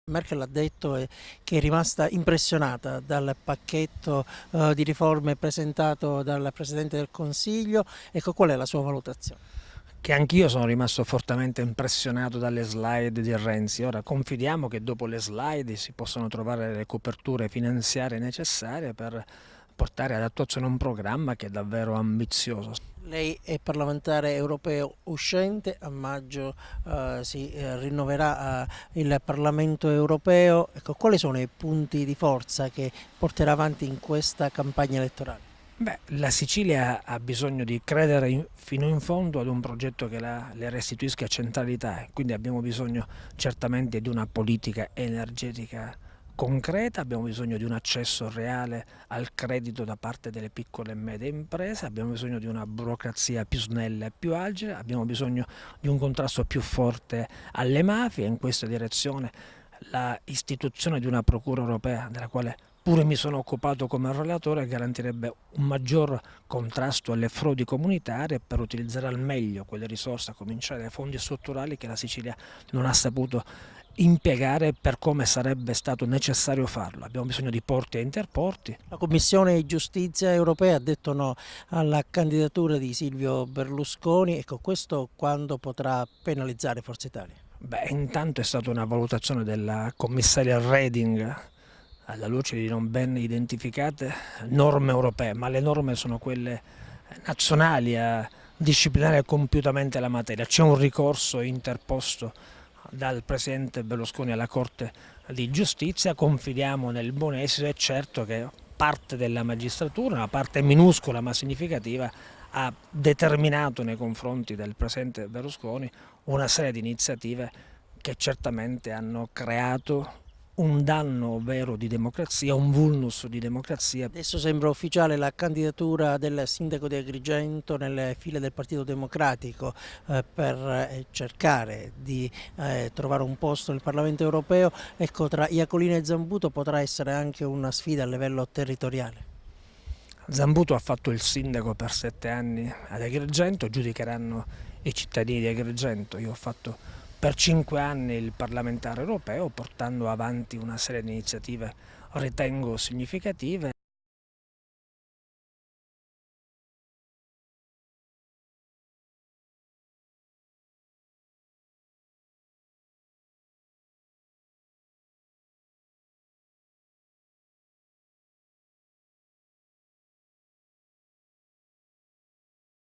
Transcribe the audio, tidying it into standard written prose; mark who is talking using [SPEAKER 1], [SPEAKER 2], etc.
[SPEAKER 1] Merkel ha detto che è rimasta impressionata dal pacchetto di riforme presentato dal Presidente del Consiglio. Ecco, qual è la sua valutazione?
[SPEAKER 2] Che anch'io sono rimasto fortemente impressionato dalle slide di Renzi. Ora confidiamo che dopo le slide si possano trovare le coperture finanziarie necessarie per portare ad attuazione un programma che è davvero ambizioso.
[SPEAKER 1] Lei è parlamentare europeo uscente, a maggio si rinnoverà il Parlamento europeo. Ecco, quali sono i punti di forza che porterà avanti in questa campagna elettorale?
[SPEAKER 2] Beh, la Sicilia ha bisogno di credere fino in fondo ad un progetto che le restituisca centralità, e quindi abbiamo bisogno certamente di una politica energetica concreta, abbiamo bisogno di un accesso reale al credito da parte delle piccole e medie imprese, abbiamo bisogno di una burocrazia più snella e più agile, abbiamo bisogno di un contrasto più forte alle mafie. In questa direzione la istituzione di una procura europea, della quale pure mi sono occupato come relatore, garantirebbe un maggior contrasto alle frodi comunitarie per utilizzare al meglio quelle risorse, a cominciare dai fondi strutturali che la Sicilia non ha saputo impiegare per come sarebbe stato necessario farlo. Abbiamo bisogno di porti e interporti.
[SPEAKER 1] La Commissione Giustizia europea ha detto no alla candidatura di Silvio Berlusconi. Ecco, questo quando potrà penalizzare Forza Italia?
[SPEAKER 2] Beh, intanto è stata una valutazione della commissaria Reding alla luce di non ben identificate norme europee, ma le norme sono quelle nazionali a disciplinare compiutamente la materia. C'è un ricorso interposto dal Presidente Berlusconi alla Corte di Giustizia, confidiamo nel buon esito e certo che parte della magistratura, una parte minuscola ma significativa, ha determinato nei confronti del Presidente Berlusconi una serie di iniziative che certamente hanno creato un danno vero di democrazia, un vulnus di democrazia.
[SPEAKER 1] Adesso sembra ufficiale la candidatura del sindaco di Agrigento nelle file del Partito Democratico per cercare di trovare un posto nel Parlamento europeo. Ecco, tra Iacolino e Zambuto potrà essere anche una sfida a livello territoriale.
[SPEAKER 2] Zambuto ha fatto il sindaco per 7 anni ad Agrigento, giudicheranno i cittadini di Agrigento. Io ho fatto per 5 anni il parlamentare europeo, portando avanti una serie di iniziative ritengo significative.